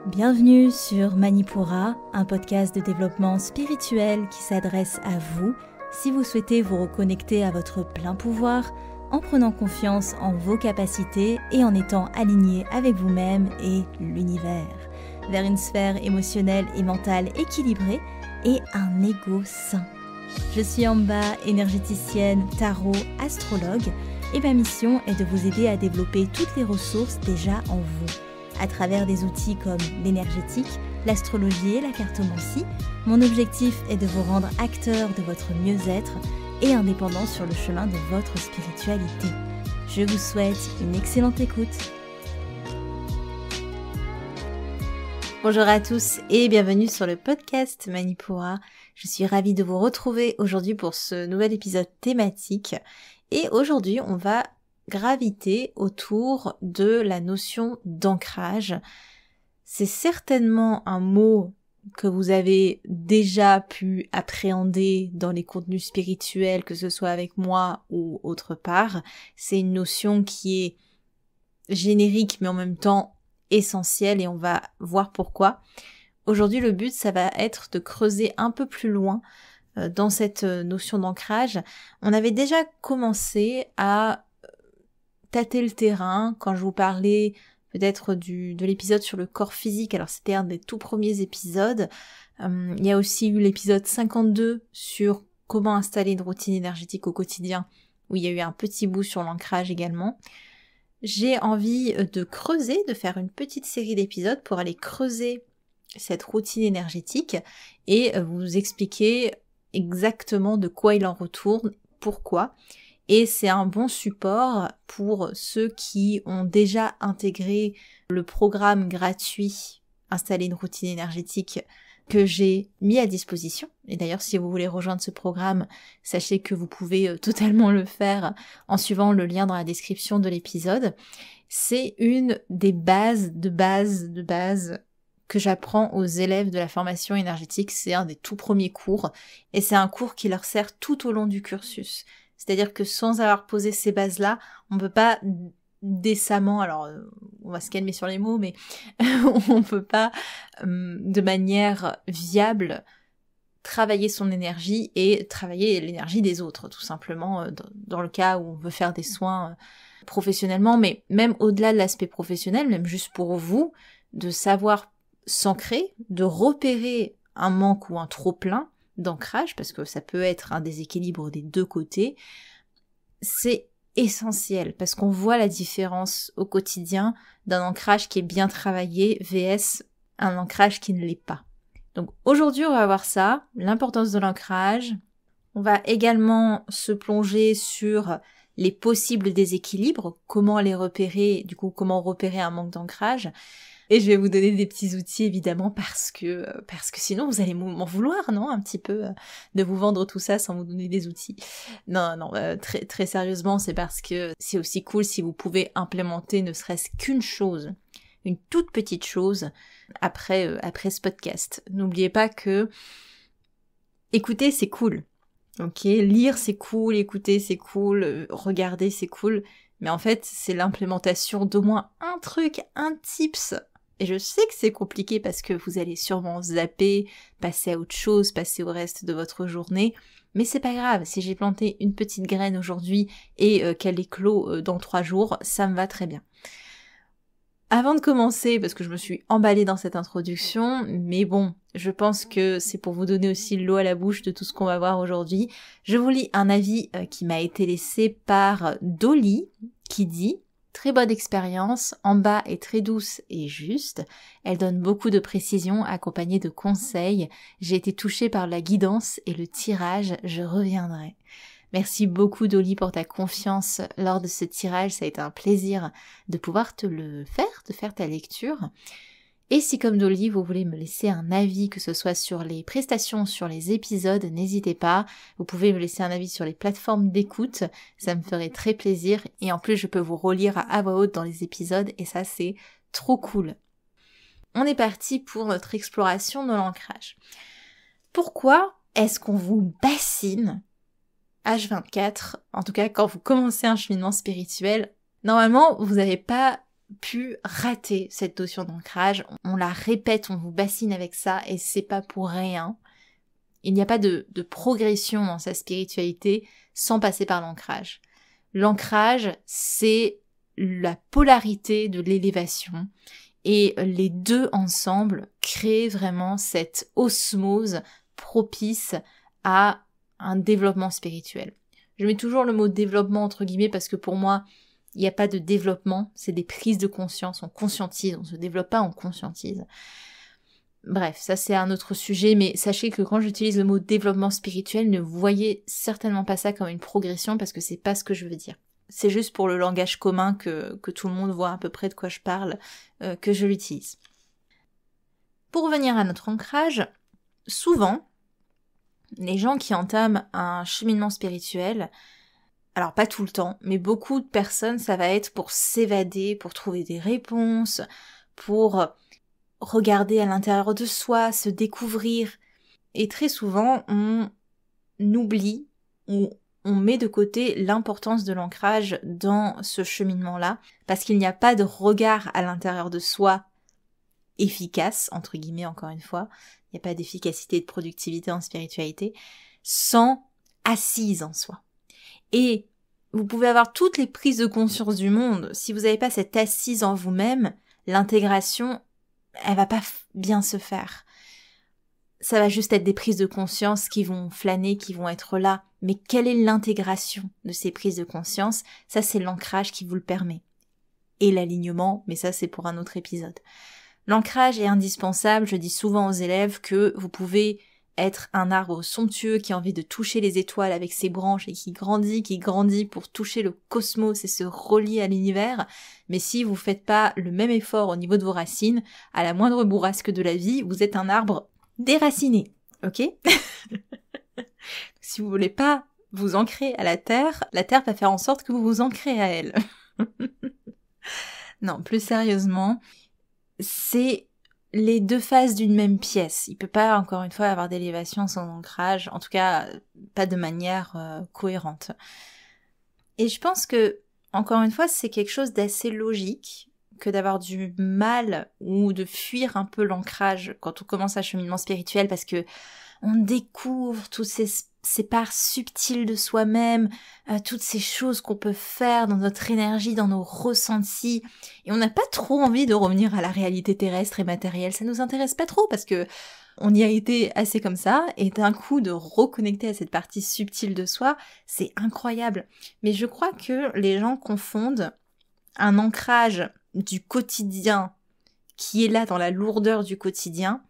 Bienvenue sur Manipura, un podcast de développement spirituel qui s'adresse à vous si vous souhaitez vous reconnecter à votre plein pouvoir en prenant confiance en vos capacités et en étant aligné avec vous-même et l'univers, vers une sphère émotionnelle et mentale équilibrée et un ego sain. Je suis Amba, énergéticienne, tarot, astrologue et ma mission est de vous aider à développer toutes les ressources déjà en vous. À travers des outils comme l'énergétique, l'astrologie et la cartomancie, mon objectif est de vous rendre acteur de votre mieux-être et indépendant sur le chemin de votre spiritualité. Je vous souhaite une excellente écoute. Bonjour à tous et bienvenue sur le podcast Manipura. Je suis ravie de vous retrouver aujourd'hui pour ce nouvel épisode thématique. Et aujourd'hui, on va graviter autour de la notion d'ancrage. C'est certainement un mot que vous avez déjà pu appréhender dans les contenus spirituels, que ce soit avec moi ou autre part. C'est une notion qui est générique mais en même temps essentielle et on va voir pourquoi. Aujourd'hui, le but, ça va être de creuser un peu plus loin dans cette notion d'ancrage. On avait déjà commencé à tâter le terrain quand je vous parlais peut-être de l'épisode sur le corps physique. Alors c'était un des tout premiers épisodes. Il y a aussi eu l'épisode 52 sur comment installer une routine énergétique au quotidien, où il y a eu un petit bout sur l'ancrage également. J'ai envie de creuser, de faire une petite série d'épisodes pour aller creuser cette routine énergétique et vous expliquer exactement de quoi il en retourne, pourquoi. Et c'est un bon support pour ceux qui ont déjà intégré le programme gratuit Installer une routine énergétique que j'ai mis à disposition. Et d'ailleurs, si vous voulez rejoindre ce programme, sachez que vous pouvez totalement le faire en suivant le lien dans la description de l'épisode. C'est une des bases que j'apprends aux élèves de la formation énergétique. C'est un des tout premiers cours et c'est un cours qui leur sert tout au long du cursus. C'est-à-dire que sans avoir posé ces bases-là, on peut pas décemment, alors on va se calmer sur les mots, mais on peut pas de manière viable travailler son énergie et travailler l'énergie des autres, tout simplement, dans le cas où on veut faire des soins professionnellement, mais même au-delà de l'aspect professionnel, même juste pour vous, de savoir s'ancrer, de repérer un manque ou un trop-plein, d'ancrage, parce que ça peut être un déséquilibre des deux côtés, c'est essentiel, parce qu'on voit la différence au quotidien d'un ancrage qui est bien travaillé vs un ancrage qui ne l'est pas. Donc aujourd'hui, on va voir ça, l'importance de l'ancrage. On va également se plonger sur les possibles déséquilibres, comment les repérer, du coup, comment repérer un manque d'ancrage. Et je vais vous donner des petits outils évidemment parce que sinon vous allez m'en vouloir, non, un petit peu de vous vendre tout ça sans vous donner des outils. Non, très très sérieusement, c'est parce que c'est aussi cool si vous pouvez implémenter ne serait-ce qu'une chose, une toute petite chose après ce podcast. N'oubliez pas que écouter c'est cool. OK, lire c'est cool, écouter c'est cool, regarder c'est cool, mais en fait, c'est l'implémentation d'au moins un truc, un tips. Et je sais que c'est compliqué parce que vous allez sûrement zapper, passer à autre chose, passer au reste de votre journée. Mais c'est pas grave, si j'ai planté une petite graine aujourd'hui et qu'elle éclot dans 3 jours, ça me va très bien. Avant de commencer, parce que je me suis emballée dans cette introduction, mais bon, je pense que c'est pour vous donner aussi l'eau à la bouche de tout ce qu'on va voir aujourd'hui, je vous lis un avis qui m'a été laissé par Dolly, qui dit « Très bonne expérience, Amba est très douce et juste, elle donne beaucoup de précisions accompagnées de conseils, j'ai été touchée par la guidance et le tirage, je reviendrai. » Merci beaucoup Dolly pour ta confiance lors de ce tirage, ça a été un plaisir de pouvoir te le faire, de faire ta lecture. Et si comme Dolly vous voulez me laisser un avis, que ce soit sur les prestations, sur les épisodes, n'hésitez pas. Vous pouvez me laisser un avis sur les plateformes d'écoute, ça me ferait très plaisir. Et en plus je peux vous relire à voix haute dans les épisodes et ça c'est trop cool. On est parti pour notre exploration de l'ancrage. Pourquoi est-ce qu'on vous bassine H24, en tout cas quand vous commencez un cheminement spirituel, normalement vous n'avez pas pu rater cette notion d'ancrage. On la répète, on vous bassine avec ça et c'est pas pour rien. Il n'y a pas de progression dans sa spiritualité sans passer par l'ancrage. L'ancrage, c'est la polarité de l'élévation et les deux ensemble créent vraiment cette osmose propice à un développement spirituel. Je mets toujours le mot développement entre guillemets parce que pour moi, il n'y a pas de développement, c'est des prises de conscience, on conscientise, on se développe pas, on conscientise. Bref, ça c'est un autre sujet, mais sachez que quand j'utilise le mot développement spirituel, ne voyez certainement pas ça comme une progression parce que c'est pas ce que je veux dire. C'est juste pour le langage commun que tout le monde voit à peu près de quoi je parle, que je l'utilise. Pour revenir à notre ancrage, souvent, les gens qui entament un cheminement spirituel, alors pas tout le temps, mais beaucoup de personnes, ça va être pour s'évader, pour trouver des réponses, pour regarder à l'intérieur de soi, se découvrir. Et très souvent, on oublie ou on met de côté l'importance de l'ancrage dans ce cheminement-là, parce qu'il n'y a pas de regard à l'intérieur de soi efficace, entre guillemets encore une fois, il n'y a pas d'efficacité et de productivité en spiritualité, sans assise en soi. Et vous pouvez avoir toutes les prises de conscience du monde, si vous n'avez pas cette assise en vous-même, l'intégration, elle va pas bien se faire. Ça va juste être des prises de conscience qui vont flâner, qui vont être là. Mais quelle est l'intégration de ces prises de conscience? Ça, c'est l'ancrage qui vous le permet. Et l'alignement, mais ça, c'est pour un autre épisode. L'ancrage est indispensable. Je dis souvent aux élèves que vous pouvez être un arbre somptueux qui a envie de toucher les étoiles avec ses branches et qui grandit pour toucher le cosmos et se relier à l'univers. Mais si vous faites pas le même effort au niveau de vos racines, à la moindre bourrasque de la vie, vous êtes un arbre déraciné. Ok? Si vous voulez pas vous ancrer à la terre va faire en sorte que vous vous ancrez à elle. Non, plus sérieusement, c'est les deux faces d'une même pièce. Il peut pas, encore une fois, avoir d'élévation sans ancrage, en tout cas, pas de manière cohérente. Et je pense que, encore une fois, c'est quelque chose d'assez logique que d'avoir du mal ou de fuir un peu l'ancrage quand on commence un cheminement spirituel parce que on découvre toutes ces parts subtiles de soi-même, toutes ces choses qu'on peut faire dans notre énergie, dans nos ressentis, et on n'a pas trop envie de revenir à la réalité terrestre et matérielle, ça nous intéresse pas trop parce que on y a été assez comme ça, et d'un coup de reconnecter à cette partie subtile de soi, c'est incroyable. Mais je crois que les gens confondent un ancrage du quotidien qui est là dans la lourdeur du quotidien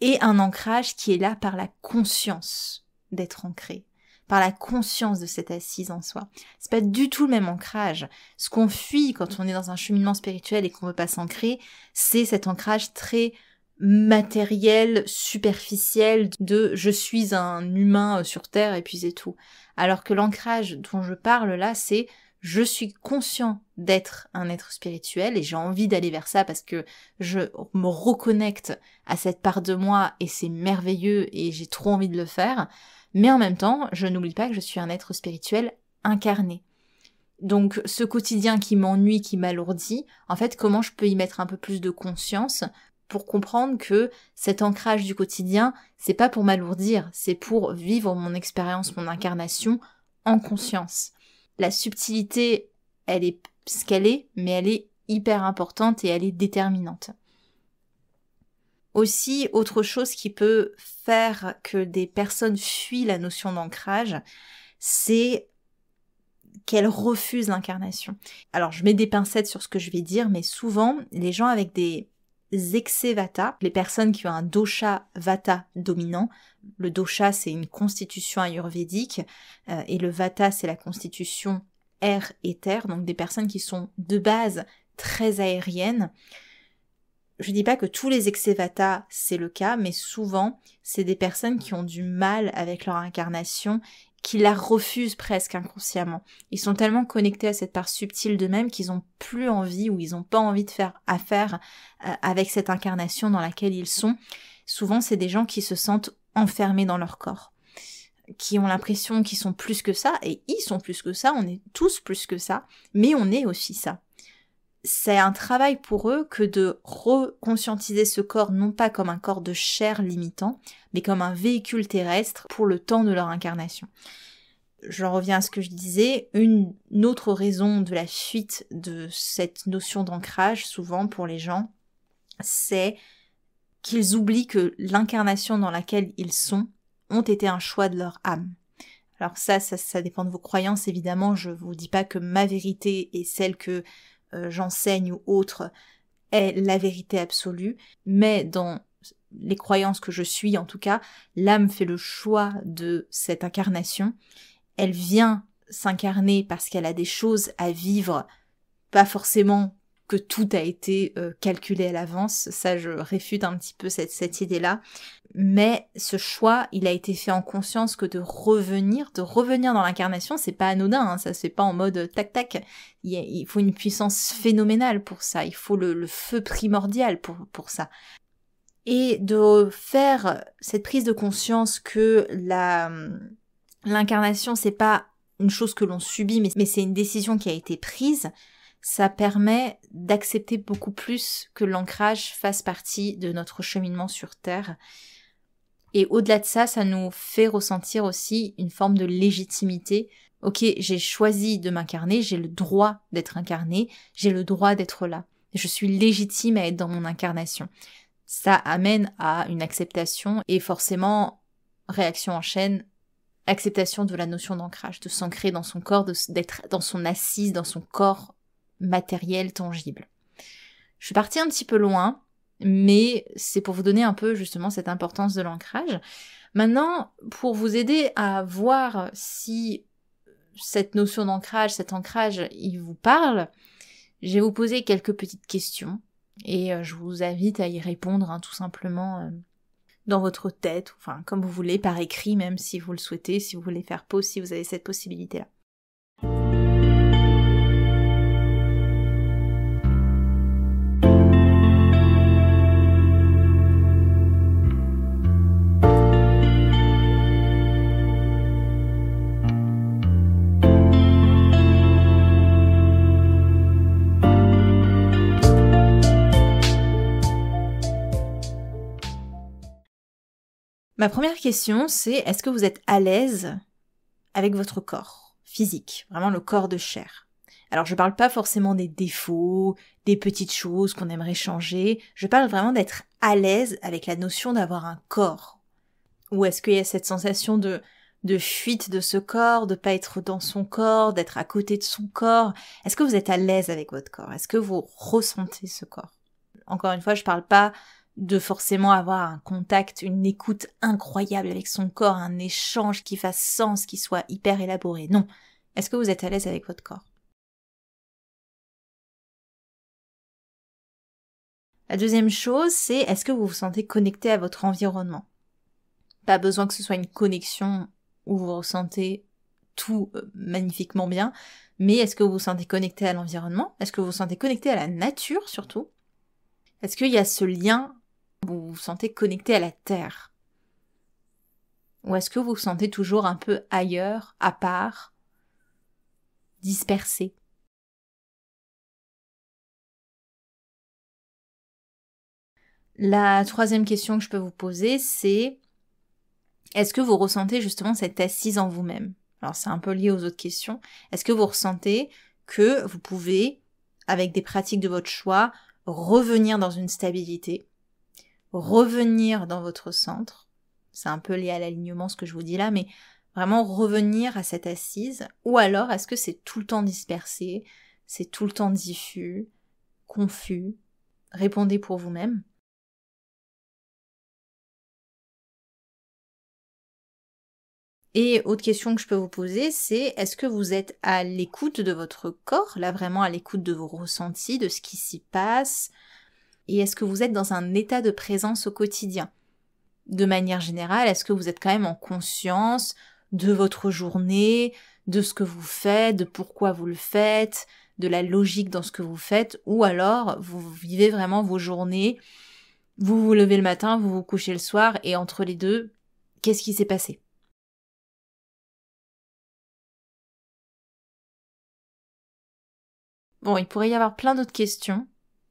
et un ancrage qui est là par la conscience d'être ancré, par la conscience de cette assise en soi. C'est pas du tout le même ancrage. Ce qu'on fuit quand on est dans un cheminement spirituel et qu'on veut pas s'ancrer, c'est cet ancrage très matériel, superficiel de je suis un humain sur Terre et puis c'est tout. Alors que l'ancrage dont je parle là, c'est je suis conscient d'être un être spirituel et j'ai envie d'aller vers ça parce que je me reconnecte à cette part de moi et c'est merveilleux et j'ai trop envie de le faire. Mais en même temps, je n'oublie pas que je suis un être spirituel incarné. Donc ce quotidien qui m'ennuie, qui m'alourdit, en fait, comment je peux y mettre un peu plus de conscience pour comprendre que cet ancrage du quotidien, c'est pas pour m'alourdir, c'est pour vivre mon expérience, mon incarnation en conscience. La subtilité, elle est ce qu'elle est, mais elle est hyper importante et elle est déterminante. Aussi, autre chose qui peut faire que des personnes fuient la notion d'ancrage, c'est qu'elles refusent l'incarnation. Alors, je mets des pincettes sur ce que je vais dire, mais souvent, les gens avec des excès vata, les personnes qui ont un dosha vata dominant, le dosha c'est une constitution ayurvédique et le vata c'est la constitution air et terre, donc des personnes qui sont de base très aériennes. Je dis pas que tous les excès vata c'est le cas, mais souvent c'est des personnes qui ont du mal avec leur incarnation, qui la refusent presque inconsciemment. Ils sont tellement connectés à cette part subtile d'eux-mêmes qu'ils ont plus envie ou ils ont pas envie de faire affaire avec cette incarnation dans laquelle ils sont. Souvent, c'est des gens qui se sentent enfermés dans leur corps, qui ont l'impression qu'ils sont plus que ça, et ils sont plus que ça, on est tous plus que ça, mais on est aussi ça. c'est un travail pour eux que de reconscientiser ce corps non pas comme un corps de chair limitant, mais comme un véhicule terrestre pour le temps de leur incarnation. J'en reviens à ce que je disais, une autre raison de la fuite de cette notion d'ancrage, souvent pour les gens, c'est qu'ils oublient que l'incarnation dans laquelle ils sont ont été un choix de leur âme. Alors ça dépend de vos croyances, évidemment, je vous dis pas que ma vérité est celle que j'enseigne ou autre est la vérité absolue, mais dans les croyances que je suis, en tout cas, l'âme fait le choix de cette incarnation. Elle vient s'incarner parce qu'elle a des choses à vivre, pas forcément que tout a été calculé à l'avance, ça je réfute un petit peu cette idée-là, mais ce choix, il a été fait en conscience que de revenir dans l'incarnation, c'est pas anodin, hein, ça se fait pas en mode tac-tac, il faut une puissance phénoménale pour ça, il faut le feu primordial pour ça. Et de faire cette prise de conscience que l'incarnation, c'est pas une chose que l'on subit, mais c'est une décision qui a été prise, ça permet d'accepter beaucoup plus que l'ancrage fasse partie de notre cheminement sur Terre. Et au-delà de ça, ça nous fait ressentir aussi une forme de légitimité. Ok, j'ai choisi de m'incarner, j'ai le droit d'être incarné, j'ai le droit d'être là. Je suis légitime à être dans mon incarnation. Ça amène à une acceptation et forcément, réaction en chaîne, acceptation de la notion d'ancrage, de s'ancrer dans son corps, d'être dans son assise, dans son corps matériel, tangible. Je suis partie un petit peu loin, mais c'est pour vous donner un peu justement cette importance de l'ancrage. Maintenant, pour vous aider à voir si cette notion d'ancrage, cet ancrage, il vous parle, je vais vous poser quelques petites questions et je vous invite à y répondre tout simplement dans votre tête, enfin comme vous voulez, par écrit même si vous le souhaitez, si vous voulez faire pause, si vous avez cette possibilité-là. Ma première question, c'est est-ce que vous êtes à l'aise avec votre corps physique, vraiment le corps de chair? Alors je parle pas forcément des défauts, des petites choses qu'on aimerait changer, je parle vraiment d'être à l'aise avec la notion d'avoir un corps. Ou est-ce qu'il y a cette sensation de fuite de ce corps, de pas être dans son corps, d'être à côté de son corps? Est-ce que vous êtes à l'aise avec votre corps? Est-ce que vous ressentez ce corps? Encore une fois, je parle pas de forcément avoir un contact, une écoute incroyable avec son corps, un échange qui fasse sens, qui soit hyper élaboré. Non. Est-ce que vous êtes à l'aise avec votre corps? La deuxième chose, c'est est-ce que vous vous sentez connecté à votre environnement? Pas besoin que ce soit une connexion où vous ressentez tout magnifiquement bien, mais est-ce que vous vous sentez connecté à l'environnement? Est-ce que vous vous sentez connecté à la nature surtout? Est-ce qu'il y a ce lien où vous vous sentez connecté à la terre? Ou est-ce que vous vous sentez toujours un peu ailleurs, à part, dispersé? La troisième question que je peux vous poser, c'est est-ce que vous ressentez justement cette assise en vous-même? Alors c'est un peu lié aux autres questions. Est-ce que vous ressentez que vous pouvez, avec des pratiques de votre choix, revenir dans une stabilité, revenir dans votre centre? C'est un peu lié à l'alignement ce que je vous dis là, mais vraiment revenir à cette assise. Ou alors est-ce que c'est tout le temps dispersé, c'est tout le temps diffus, confus? Répondez pour vous-même. Et autre question que je peux vous poser, c'est est-ce que vous êtes à l'écoute de votre corps, là vraiment à l'écoute de vos ressentis, de ce qui s'y passe, et est-ce que vous êtes dans un état de présence au quotidien? De manière générale, est-ce que vous êtes quand même en conscience de votre journée, de ce que vous faites, de pourquoi vous le faites, de la logique dans ce que vous faites, ou alors vous vivez vraiment vos journées, vous vous levez le matin, vous vous couchez le soir, et entre les deux, qu'est-ce qui s'est passé? Bon, il pourrait y avoir plein d'autres questions.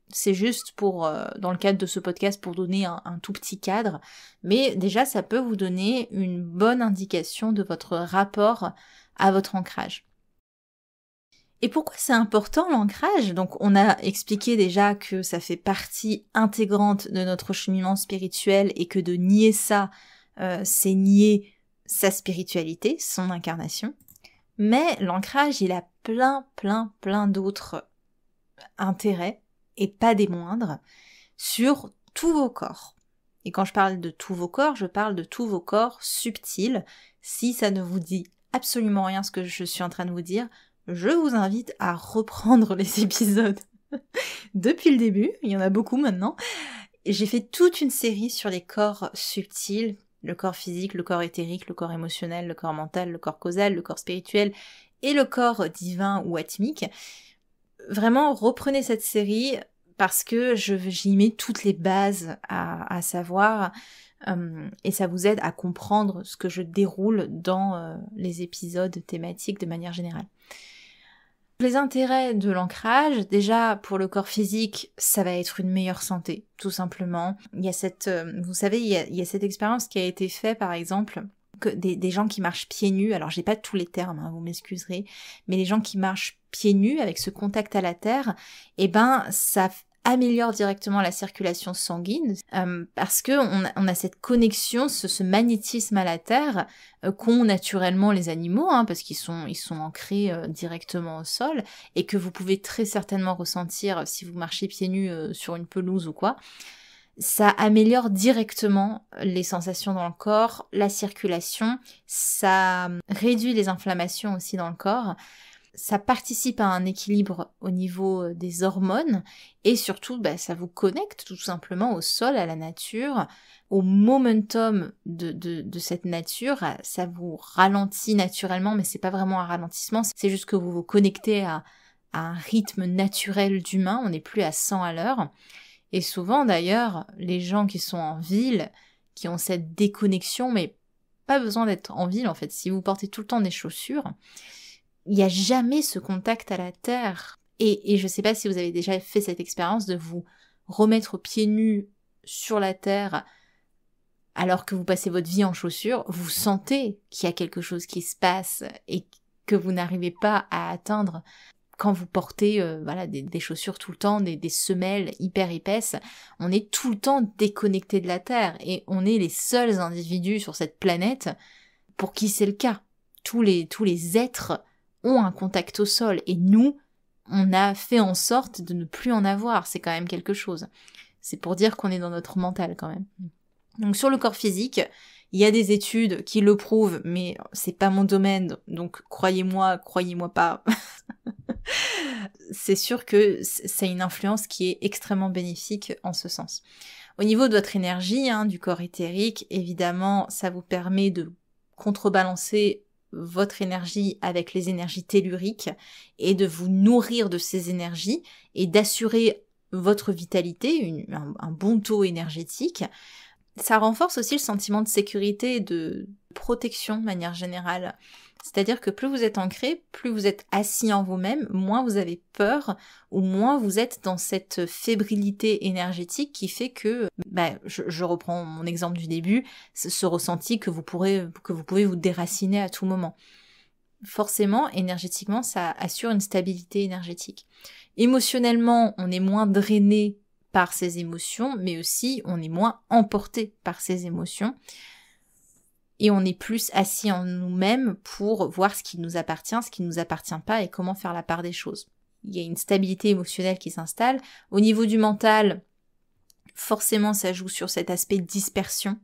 C'est juste pour, dans le cadre de ce podcast, pour donner un tout petit cadre. Mais déjà, ça peut vous donner une bonne indication de votre rapport à votre ancrage. Et pourquoi c'est important l'ancrage? Donc on a expliqué déjà que ça fait partie intégrante de notre cheminement spirituel et que de nier ça, c'est nier sa spiritualité, son incarnation. Mais l'ancrage, il a plein d'autres intérêts, et pas des moindres, sur tous vos corps. Et quand je parle de tous vos corps, je parle de tous vos corps subtils. Si ça ne vous dit absolument rien ce que je suis en train de vous dire, je vous invite à reprendre les épisodes depuis le début, il y en a beaucoup maintenant. J'ai fait toute une série sur les corps subtils, le corps physique, le corps éthérique, le corps émotionnel, le corps mental, le corps causal, le corps spirituel et le corps divin ou atmique. Vraiment, reprenez cette série parce que j'y mets toutes les bases à savoir et ça vous aide à comprendre ce que je déroule dans les épisodes thématiques de manière générale. Les intérêts de l'ancrage, déjà pour le corps physique, ça va être une meilleure santé, tout simplement. Il y a cette, vous savez, il y a cette expérience qui a été faite, par exemple, que des gens qui marchent pieds nus, alors j'ai pas tous les termes, hein, vous m'excuserez, mais les gens qui marchent pieds nus avec ce contact à la terre, eh ben ça améliore directement la circulation sanguine parce que on a cette connexion, ce magnétisme à la terre qu'ont naturellement les animaux, hein, parce qu'ils sont ancrés directement au sol et que vous pouvez très certainement ressentir si vous marchez pieds nus sur une pelouse ou quoi. Ça améliore directement les sensations dans le corps, la circulation, ça réduit les inflammations aussi dans le corps. Ça participe à un équilibre au niveau des hormones et surtout ça vous connecte tout simplement au sol, à la nature, au momentum de cette nature. Ça vous ralentit naturellement, mais c'est pas vraiment un ralentissement, c'est juste que vous vous connectez à un rythme naturel d'humain, on n'est plus à 100 à l'heure. Et souvent d'ailleurs, les gens qui sont en ville, qui ont cette déconnexion, mais pas besoin d'être en ville en fait, si vous portez tout le temps des chaussures, il n'y a jamais ce contact à la terre. Et je sais pas si vous avez déjà fait cette expérience de vous remettre pieds nus sur la terre alors que vous passez votre vie en chaussures, vous sentez qu'il y a quelque chose qui se passe et que vous n'arrivez pas à atteindre quand vous portez des chaussures tout le temps, des semelles hyper épaisses. On est tout le temps déconnecté de la terre et on est les seuls individus sur cette planète pour qui c'est le cas. Tous les êtres ont un contact au sol et nous, on a fait en sorte de ne plus en avoir, c'est quand même quelque chose. C'est pour dire qu'on est dans notre mental quand même. Donc sur le corps physique, il y a des études qui le prouvent, mais c'est pas mon domaine, donc croyez-moi pas. C'est sûr que c'est une influence qui est extrêmement bénéfique en ce sens. Au niveau de votre énergie, du corps éthérique, évidemment, ça vous permet de contrebalancer votre énergie avec les énergies telluriques et de vous nourrir de ces énergies et d'assurer votre vitalité, un bon taux énergétique. Ça renforce aussi le sentiment de sécurité et de protection de manière générale. C'est-à-dire que plus vous êtes ancré, plus vous êtes assis en vous-même, moins vous avez peur ou moins vous êtes dans cette fébrilité énergétique qui fait que, je reprends mon exemple du début, ce ressenti que vous pouvez vous déraciner à tout moment. Forcément, énergétiquement, ça assure une stabilité énergétique. Émotionnellement, on est moins drainé par ses émotions, mais aussi on est moins emporté par ses émotions. Et on est plus assis en nous-mêmes pour voir ce qui nous appartient, ce qui ne nous appartient pas et comment faire la part des choses. Il y a une stabilité émotionnelle qui s'installe. Au niveau du mental, forcément ça joue sur cet aspect de dispersion.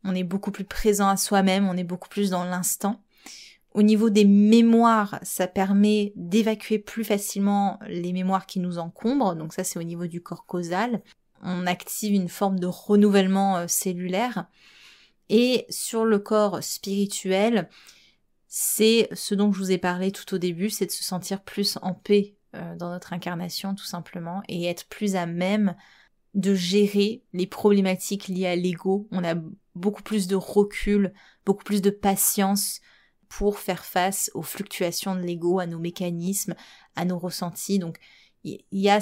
On est beaucoup plus présent à soi-même, on est beaucoup plus dans l'instant. Au niveau des mémoires, ça permet d'évacuer plus facilement les mémoires qui nous encombrent, donc ça c'est au niveau du corps causal. On active une forme de renouvellement cellulaire. Et sur le corps spirituel, c'est ce dont je vous ai parlé tout au début, c'est de se sentir plus en paix dans notre incarnation tout simplement et être plus à même de gérer les problématiques liées à l'ego. On a beaucoup plus de recul, beaucoup plus de patience pour faire face aux fluctuations de l'ego, à nos mécanismes, à nos ressentis. Donc il y a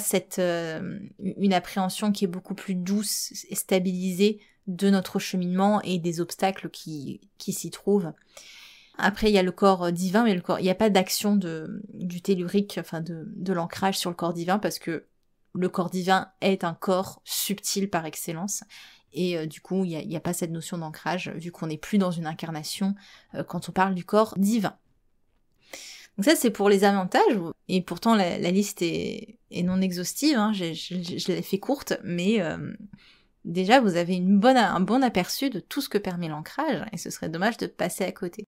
une appréhension qui est beaucoup plus douce et stabilisée de notre cheminement et des obstacles qui s'y trouvent. Après, il y a le corps divin, mais il n'y a pas d'action du tellurique, enfin de l'ancrage sur le corps divin, parce que le corps divin est un corps subtil par excellence. Et du coup, il n'y a pas cette notion d'ancrage, vu qu'on n'est plus dans une incarnation quand on parle du corps divin. Donc ça, c'est pour les avantages, et pourtant la liste est non exhaustive, hein, je l'ai fait courte, mais déjà, vous avez un bon aperçu de tout ce que permet l'ancrage, et ce serait dommage de passer à côté.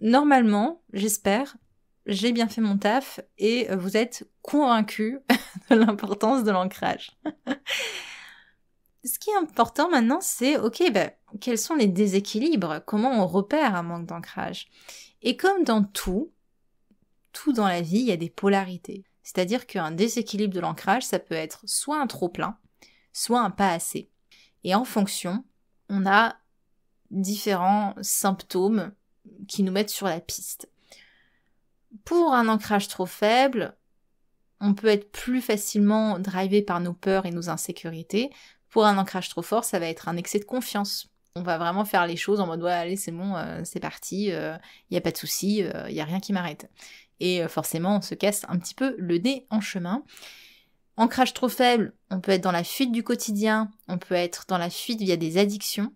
Normalement, j'espère, j'ai bien fait mon taf et vous êtes convaincus de l'importance de l'ancrage. Ce qui est important maintenant, c'est, quels sont les déséquilibres? Comment on repère un manque d'ancrage? Et comme dans tout dans la vie, il y a des polarités. C'est-à-dire qu'un déséquilibre de l'ancrage, ça peut être soit un trop-plein, soit un pas assez. Et en fonction, on a différents symptômes qui nous mettent sur la piste. Pour un ancrage trop faible, on peut être plus facilement drivé par nos peurs et nos insécurités. Pour un ancrage trop fort, ça va être un excès de confiance. On va vraiment faire les choses en mode ouais, allez, c'est bon, c'est parti, y a pas de souci, y a rien qui m'arrête. Et forcément, on se casse un petit peu le nez en chemin. Ancrage trop faible, on peut être dans la fuite du quotidien, on peut être dans la fuite via des addictions.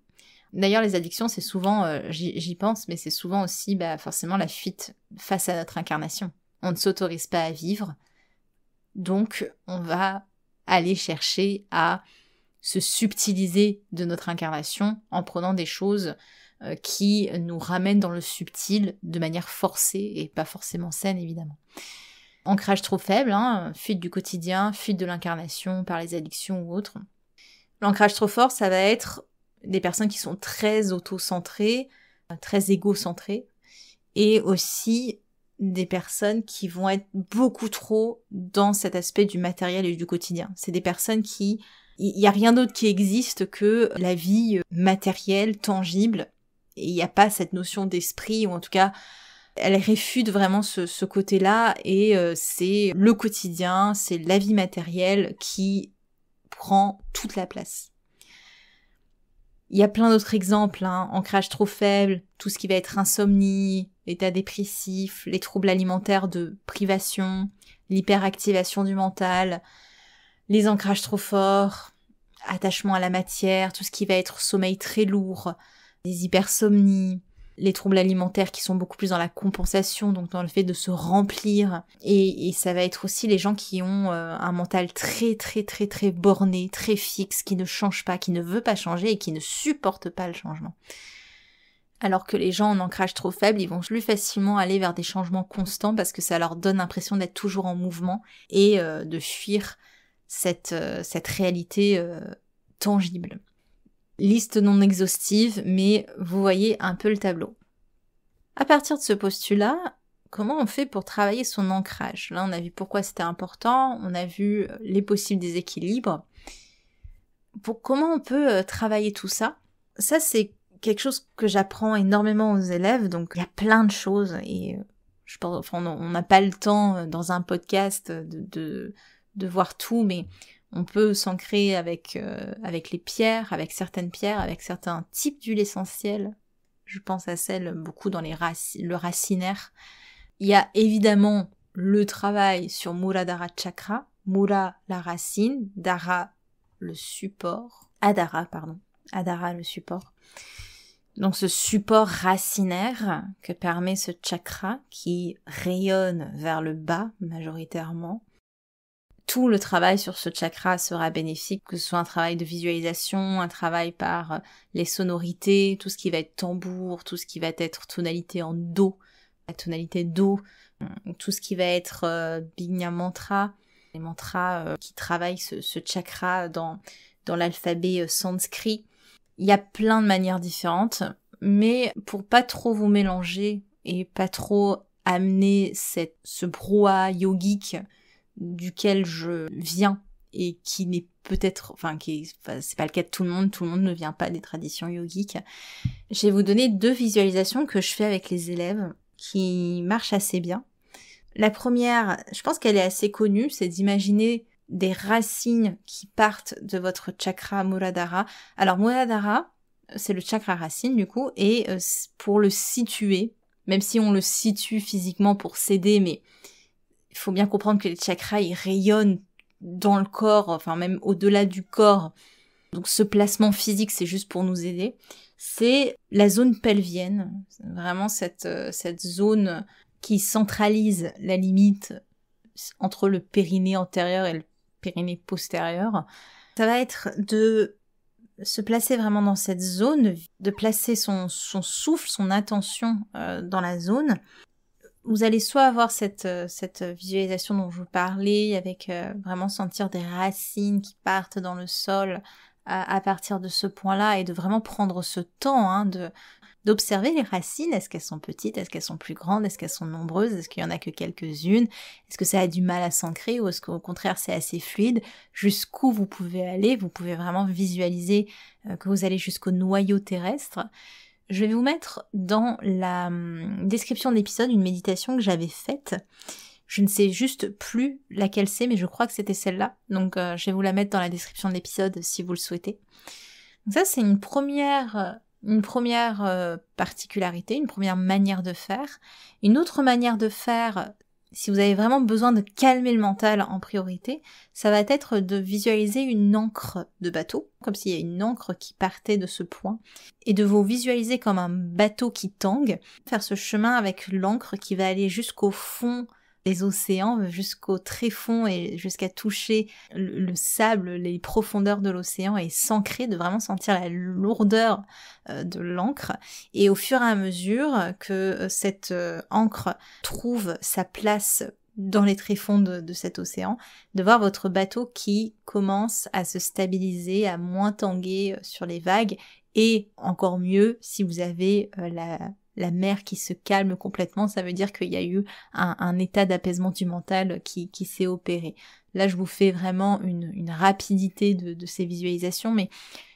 D'ailleurs, les addictions, c'est souvent, j'y pense, mais c'est souvent aussi forcément la fuite face à notre incarnation. On ne s'autorise pas à vivre, donc on va aller chercher à se subtiliser de notre incarnation en prenant des choses qui nous ramènent dans le subtil de manière forcée et pas forcément saine, évidemment. Ancrage trop faible, fuite du quotidien, fuite de l'incarnation par les addictions ou autres. L'ancrage trop fort, ça va être des personnes qui sont très auto-centrées, très égocentrées, et aussi des personnes qui vont être beaucoup trop dans cet aspect du matériel et du quotidien. C'est des personnes il n'y a rien d'autre qui existe que la vie matérielle, tangible, et il n'y a pas cette notion d'esprit, ou en tout cas, elle réfute vraiment ce côté-là, et c'est le quotidien, c'est la vie matérielle qui prend toute la place. Il y a plein d'autres exemples, ancrage trop faible, tout ce qui va être insomnie, état dépressif, les troubles alimentaires de privation, l'hyperactivation du mental, les ancrages trop forts, attachement à la matière, tout ce qui va être sommeil très lourd, les hypersomnies, les troubles alimentaires qui sont beaucoup plus dans la compensation, donc dans le fait de se remplir, et ça va être aussi les gens qui ont un mental très très très très borné, très fixe, qui ne change pas, qui ne veut pas changer et qui ne supporte pas le changement. Alors que les gens en ancrage trop faible, ils vont plus facilement aller vers des changements constants parce que ça leur donne l'impression d'être toujours en mouvement et de fuir cette réalité tangible. Liste non exhaustive, mais vous voyez un peu le tableau. À partir de ce postulat, comment on fait pour travailler son ancrage? Là, on a vu pourquoi c'était important, on a vu les possibles déséquilibres. Comment on peut travailler tout ça? Ça, c'est quelque chose que j'apprends énormément aux élèves, donc il y a plein de choses, et je pense, on n'a pas le temps dans un podcast de voir tout, mais on peut s'ancrer avec les pierres, avec certaines pierres, avec certains types d'huile essentielle. Je pense à celle beaucoup dans le racinaire. Il y a évidemment le travail sur Muladhara Chakra, Mula la racine, Dara le support, Adhara le support. Donc ce support racinaire que permet ce chakra qui rayonne vers le bas majoritairement. Tout le travail sur ce chakra sera bénéfique, que ce soit un travail de visualisation, un travail par les sonorités, tout ce qui va être tambour, tout ce qui va être tonalité en do, la tonalité do, tout ce qui va être Bigna Mantra, les mantras qui travaillent ce chakra dans l'alphabet sanskrit. Il y a plein de manières différentes, mais pour pas trop vous mélanger et pas trop amener ce brouhaha yogique duquel je viens et qui n'est peut-être, c'est pas le cas de tout le monde ne vient pas des traditions yogiques. Je vais vous donner 2 visualisations que je fais avec les élèves qui marchent assez bien. La première, je pense qu'elle est assez connue, c'est d'imaginer des racines qui partent de votre chakra Muladhara. Alors Muladhara, c'est le chakra racine du coup, et pour le situer, même si on le situe physiquement pour s'aider, mais il faut bien comprendre que les chakras, ils rayonnent dans le corps, enfin même au-delà du corps. Donc ce placement physique, c'est juste pour nous aider. C'est la zone pelvienne, vraiment cette zone qui centralise la limite entre le périnée antérieur et le périnée postérieur. Ça va être de se placer vraiment dans cette zone, de placer son souffle, son attention dans la zone. Vous allez soit avoir cette visualisation dont je vous parlais, avec vraiment sentir des racines qui partent dans le sol à partir de ce point-là, et de vraiment prendre ce temps d'observer les racines. Est-ce qu'elles sont petites? Est-ce qu'elles sont plus grandes? Est-ce qu'elles sont nombreuses? Est-ce qu'il y en a que quelques-unes? Est-ce que ça a du mal à s'ancrer, ou est-ce qu'au contraire c'est assez fluide? Jusqu'où vous pouvez aller? Vous pouvez vraiment visualiser que vous allez jusqu'au noyau terrestre. Je vais vous mettre dans la description de l'épisode une méditation que j'avais faite. Je ne sais juste plus laquelle c'est, mais je crois que c'était celle-là. Donc je vais vous la mettre dans la description de l'épisode si vous le souhaitez. Donc ça, c'est une première particularité, une première manière de faire. Une autre manière de faire, si vous avez vraiment besoin de calmer le mental en priorité, ça va être de visualiser une ancre de bateau, comme s'il y a une ancre qui partait de ce point, et de vous visualiser comme un bateau qui tangue, faire ce chemin avec l'ancre qui va aller jusqu'au fond des océans, jusqu'au tréfonds et jusqu'à toucher le sable, les profondeurs de l'océan, et s'ancrer, de vraiment sentir la lourdeur de l'encre. Et au fur et à mesure que cette encre trouve sa place dans les tréfonds de cet océan, de voir votre bateau qui commence à se stabiliser, à moins tanguer sur les vagues, et encore mieux, si vous avez la mer qui se calme complètement, ça veut dire qu'il y a eu un état d'apaisement du mental qui s'est opéré. Là, je vous fais vraiment une rapidité de ces visualisations, mais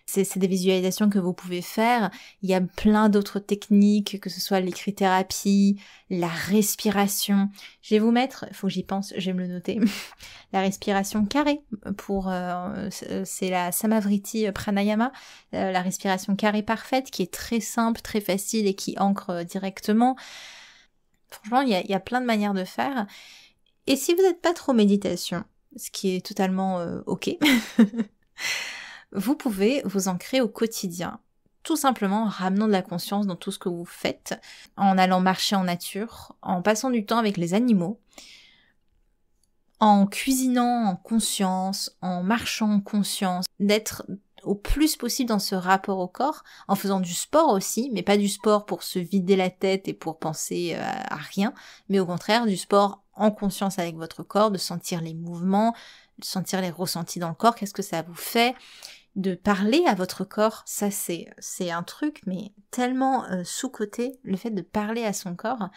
c'est des visualisations que vous pouvez faire. Il y a plein d'autres techniques, que ce soit l'écrit-thérapie, la respiration. Je vais vous mettre, il faut que j'y pense, je vais me le noter, la respiration carrée, c'est la Samavriti Pranayama, la respiration carrée parfaite, qui est très simple, très facile et qui ancre directement. Franchement, il y a plein de manières de faire. Et si vous n'êtes pas trop méditation, ce qui est totalement ok, vous pouvez vous ancrer au quotidien, tout simplement en ramenant de la conscience dans tout ce que vous faites, en allant marcher en nature, en passant du temps avec les animaux, en cuisinant en conscience, en marchant en conscience, d'être au plus possible dans ce rapport au corps, en faisant du sport aussi, mais pas du sport pour se vider la tête et pour penser à rien, mais au contraire du sport en conscience avec votre corps, de sentir les mouvements, de sentir les ressentis dans le corps, qu'est-ce que ça vous fait, de parler à votre corps. Ça c'est un truc mais tellement sous-coté, le fait de parler à son corps.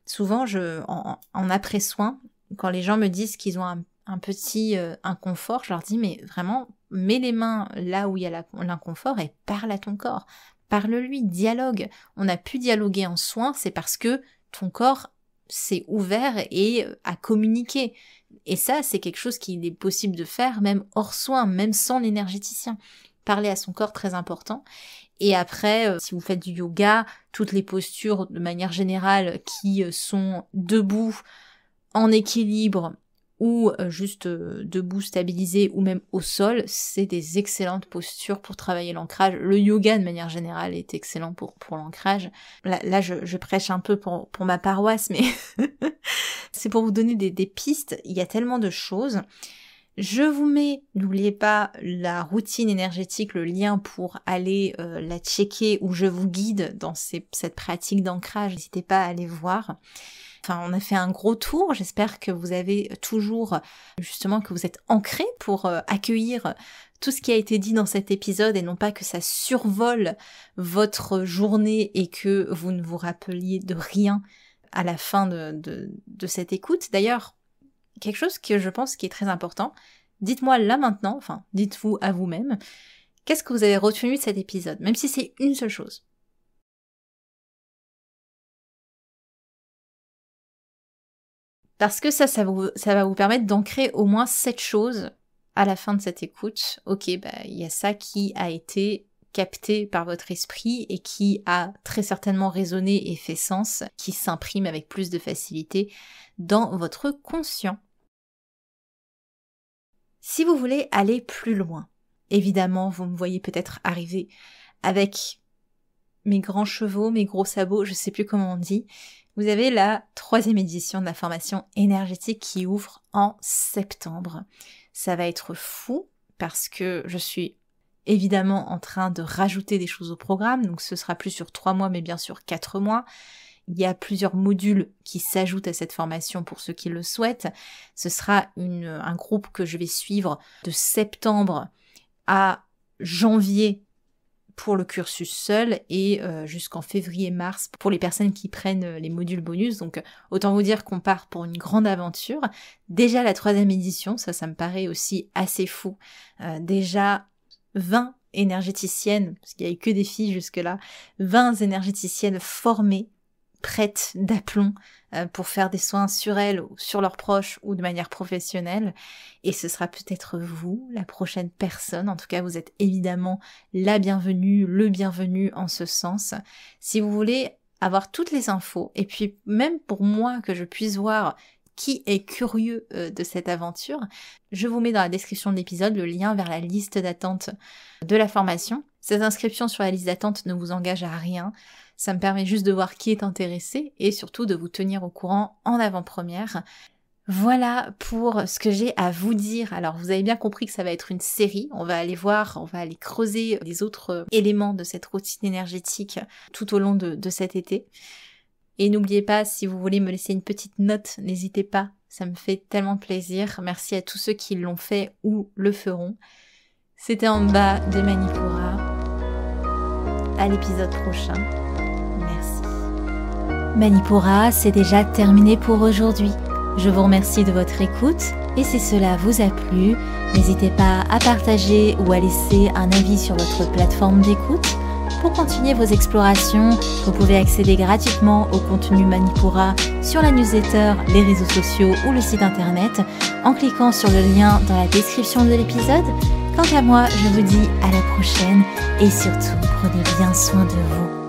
Souvent en après-soin, quand les gens me disent qu'ils ont un petit inconfort, je leur dis mais vraiment mets les mains là où il y a l'inconfort et parle à ton corps. Parle-lui, dialogue. On a pu dialoguer en soins, c'est parce que ton corps s'est ouvert et a communiqué. Et ça, c'est quelque chose qu'il est possible de faire même hors soins, même sans l'énergéticien. Parler à son corps, très important. Et après, si vous faites du yoga, toutes les postures de manière générale qui sont debout, en équilibre, ou juste debout stabilisé, ou même au sol, c'est des excellentes postures pour travailler l'ancrage. Le yoga de manière générale est excellent pour l'ancrage. Là je prêche un peu pour ma paroisse, mais c'est pour vous donner des pistes. Il y a tellement de choses. Je vous mets, n'oubliez pas, la routine énergétique, le lien pour aller la checker, où je vous guide dans cette pratique d'ancrage. N'hésitez pas à aller voir. Enfin, on a fait un gros tour. J'espère que vous avez toujours, justement, que vous êtes ancrés pour accueillir tout ce qui a été dit dans cet épisode et non pas que ça survole votre journée et que vous ne vous rappeliez de rien à la fin de cette écoute. D'ailleurs, quelque chose que je pense qui est très important, dites-moi là maintenant, enfin, dites-vous à vous-même, qu'est-ce que vous avez retenu de cet épisode, même si c'est une seule chose. Parce que ça va vous permettre d'ancrer au moins 7 choses à la fin de cette écoute. Ok, il y a ça qui a été capté par votre esprit et qui a très certainement résonné et fait sens, qui s'imprime avec plus de facilité dans votre conscient. Si vous voulez aller plus loin, évidemment, vous me voyez peut-être arriver avec mes grands chevaux, mes gros sabots, je sais plus comment on dit. Vous avez la 3e édition de la formation énergétique qui ouvre en septembre. Ça va être fou parce que je suis évidemment en train de rajouter des choses au programme, donc ce sera plus sur 3 mois mais bien sûr 4 mois. Il y a plusieurs modules qui s'ajoutent à cette formation pour ceux qui le souhaitent. Ce sera un groupe que je vais suivre de septembre à janvier pour le cursus seul et jusqu'en février-mars pour les personnes qui prennent les modules bonus. Donc autant vous dire qu'on part pour une grande aventure. Déjà la 3e édition, ça me paraît aussi assez fou. Déjà 20 énergéticiennes, parce qu'il n'y a eu que des filles jusque-là, 20 énergéticiennes formées, prêtes d'aplomb pour faire des soins sur elles, ou sur leurs proches ou de manière professionnelle. Et ce sera peut-être vous, la prochaine personne. En tout cas, vous êtes évidemment la bienvenue, le bienvenu en ce sens. Si vous voulez avoir toutes les infos, et puis même pour moi que je puisse voir qui est curieux de cette aventure, je vous mets dans la description de l'épisode le lien vers la liste d'attente de la formation. Cette inscription sur la liste d'attente ne vous engage à rien. Ça me permet juste de voir qui est intéressé et surtout de vous tenir au courant en avant-première. Voilà pour ce que j'ai à vous dire. Alors vous avez bien compris que ça va être une série. On va aller voir, on va aller creuser les autres éléments de cette routine énergétique tout au long de cet été. Et n'oubliez pas, si vous voulez me laisser une petite note, n'hésitez pas. Ça me fait tellement plaisir. Merci à tous ceux qui l'ont fait ou le feront. C'était en bas de Manipura. À l'épisode prochain. Manipura, c'est déjà terminé pour aujourd'hui. Je vous remercie de votre écoute et si cela vous a plu, n'hésitez pas à partager ou à laisser un avis sur votre plateforme d'écoute. Pour continuer vos explorations, vous pouvez accéder gratuitement au contenu Manipura sur la newsletter, les réseaux sociaux ou le site internet en cliquant sur le lien dans la description de l'épisode. Quant à moi, je vous dis à la prochaine et surtout, prenez bien soin de vous.